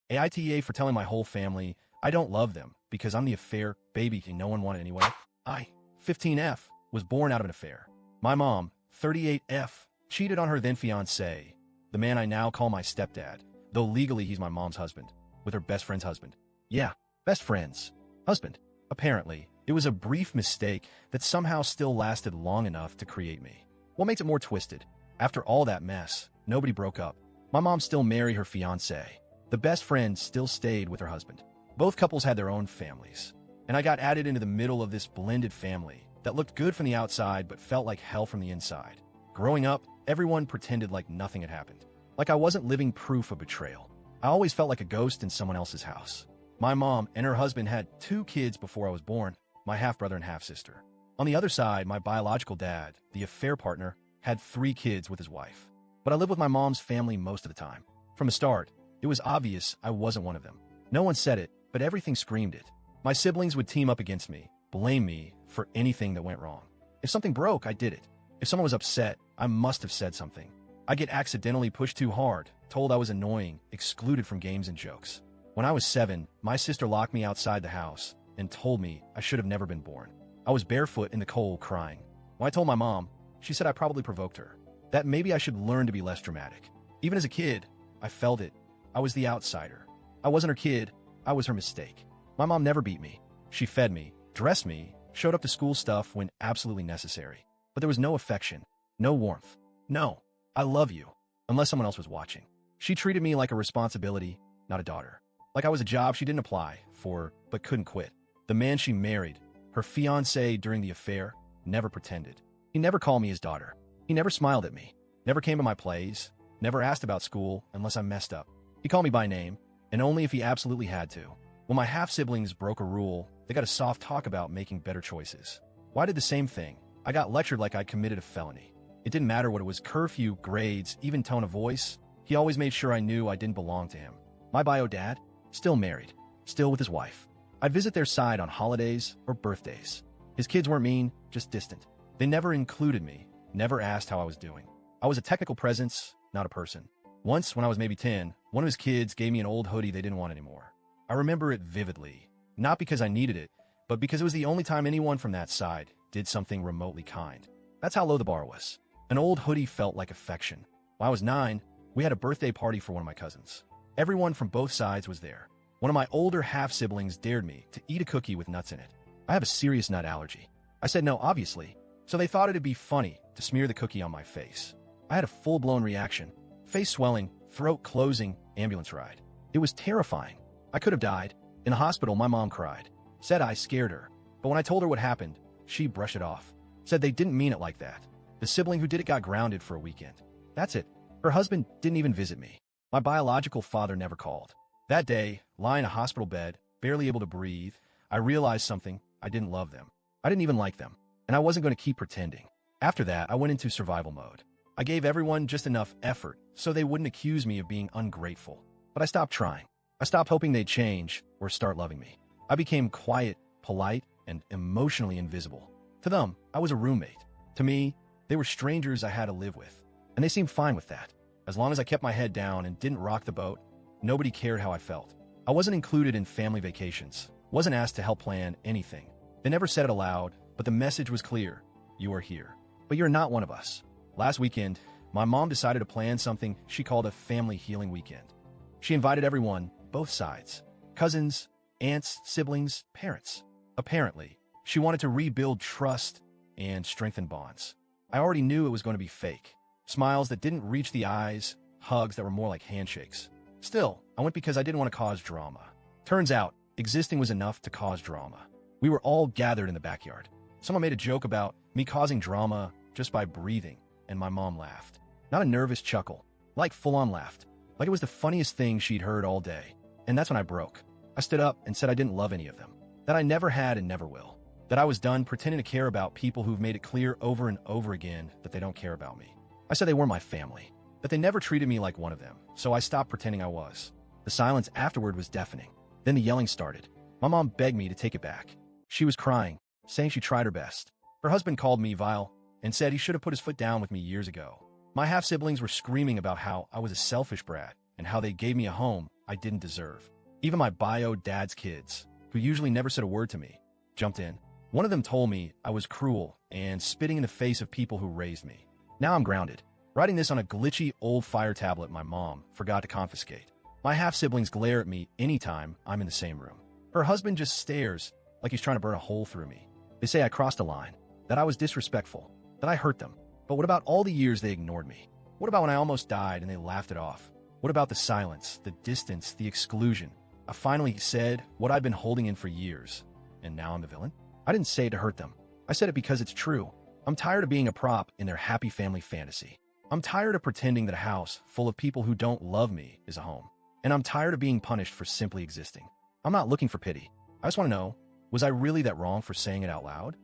AITA for telling my whole family I don't love them because I'm the affair baby no one wanted anyway. I, 15F, was born out of an affair. My mom, 38F, cheated on her then fiancé, the man I now call my stepdad, though legally he's my mom's husband, with her best friend's husband. Yeah, best friend's husband. Apparently, it was a brief mistake that somehow still lasted long enough to create me. What makes it more twisted? After all that mess, nobody broke up. My mom still married her fiancé. The best friend still stayed with her husband. Both couples had their own families, and I got added into the middle of this blended family that looked good from the outside but felt like hell from the inside. Growing up, everyone pretended like nothing had happened, like I wasn't living proof of betrayal. I always felt like a ghost in someone else's house. My mom and her husband had 2 kids before I was born, my half-brother and half-sister. On the other side, my biological dad, the affair partner, had 3 kids with his wife. But I lived with my mom's family most of the time. From the start, it was obvious I wasn't one of them. No one said it, but everything screamed it. My siblings would team up against me, blame me for anything that went wrong. If something broke, I did it. If someone was upset, I must have said something. I'd get accidentally pushed too hard, told I was annoying, excluded from games and jokes. When I was 7, my sister locked me outside the house and told me I should have never been born. I was barefoot in the cold crying. When I told my mom, she said I probably provoked her, that maybe I should learn to be less dramatic. Even as a kid, I felt it. I was the outsider. I wasn't her kid, I was her mistake. My mom never beat me. She fed me, dressed me, showed up to school stuff when absolutely necessary. But there was no affection, no warmth. No, I love you, unless someone else was watching. She treated me like a responsibility, not a daughter. Like I was a job she didn't apply for, but couldn't quit. The man she married, her fiancé during the affair, never pretended. He never called me his daughter. He never smiled at me, never came to my plays, never asked about school unless I messed up. He called me by name, and only if he absolutely had to. When my half-siblings broke a rule, they got a soft talk about making better choices. Well, I did the same thing. I got lectured like I'd committed a felony. It didn't matter what it was, curfew, grades, even tone of voice. He always made sure I knew I didn't belong to him. My bio dad, still married, still with his wife. I'd visit their side on holidays or birthdays. His kids weren't mean, just distant. They never included me, never asked how I was doing. I was a technical presence, not a person. Once, when I was maybe 10, one of his kids gave me an old hoodie they didn't want anymore. I remember it vividly, not because I needed it, but because it was the only time anyone from that side did something remotely kind. That's how low the bar was. An old hoodie felt like affection. When I was 9, we had a birthday party for one of my cousins. Everyone from both sides was there. One of my older half-siblings dared me to eat a cookie with nuts in it. I have a serious nut allergy. I said no, obviously, so they thought it'd be funny to smear the cookie on my face. I had a full-blown reaction. Face swelling, throat closing, ambulance ride. It was terrifying. I could have died. In the hospital, my mom cried. Said I scared her. But when I told her what happened, she brushed it off. Said they didn't mean it like that. The sibling who did it got grounded for a weekend. That's it. Her husband didn't even visit me. My biological father never called. That day, lying in a hospital bed, barely able to breathe, I realized something. I didn't love them. I didn't even like them. And I wasn't going to keep pretending. After that, I went into survival mode. I gave everyone just enough effort so they wouldn't accuse me of being ungrateful. But I stopped trying. I stopped hoping they'd change or start loving me. I became quiet, polite, and emotionally invisible. To them, I was a roommate. To me, they were strangers I had to live with. And they seemed fine with that. As long as I kept my head down and didn't rock the boat, nobody cared how I felt. I wasn't included in family vacations, wasn't asked to help plan anything. They never said it aloud, but the message was clear. You are here, but you're not one of us. Last weekend, my mom decided to plan something she called a family healing weekend. She invited everyone, both sides, cousins, aunts, siblings, parents. Apparently, she wanted to rebuild trust and strengthen bonds. I already knew it was going to be fake. Smiles that didn't reach the eyes, hugs that were more like handshakes. Still, I went because I didn't want to cause drama. Turns out, existing was enough to cause drama. We were all gathered in the backyard. Someone made a joke about me causing drama just by breathing, and my mom laughed. Not a nervous chuckle, like full-on laughed. Like it was the funniest thing she'd heard all day. And that's when I broke. I stood up and said I didn't love any of them. That I never had and never will. That I was done pretending to care about people who've made it clear over and over again that they don't care about me. I said they were my family. That they never treated me like one of them, so I stopped pretending I was. The silence afterward was deafening. Then the yelling started. My mom begged me to take it back. She was crying, saying she tried her best. Her husband called me vile and said he should have put his foot down with me years ago. My half-siblings were screaming about how I was a selfish brat and how they gave me a home I didn't deserve. Even my bio dad's kids, who usually never said a word to me, jumped in. One of them told me I was cruel and spitting in the face of people who raised me. Now I'm grounded, writing this on a glitchy old fire tablet my mom forgot to confiscate. My half-siblings glare at me anytime I'm in the same room. Her husband just stares like he's trying to burn a hole through me. They say I crossed a line, that I was disrespectful, that I hurt them. But what about all the years they ignored me? What about when I almost died and they laughed it off? What about the silence, the distance, the exclusion? I finally said what I'd been holding in for years, and now I'm the villain? I didn't say it to hurt them. I said it because it's true. I'm tired of being a prop in their happy family fantasy. I'm tired of pretending that a house full of people who don't love me is a home. And I'm tired of being punished for simply existing. I'm not looking for pity. I just want to know, was I really that wrong for saying it out loud?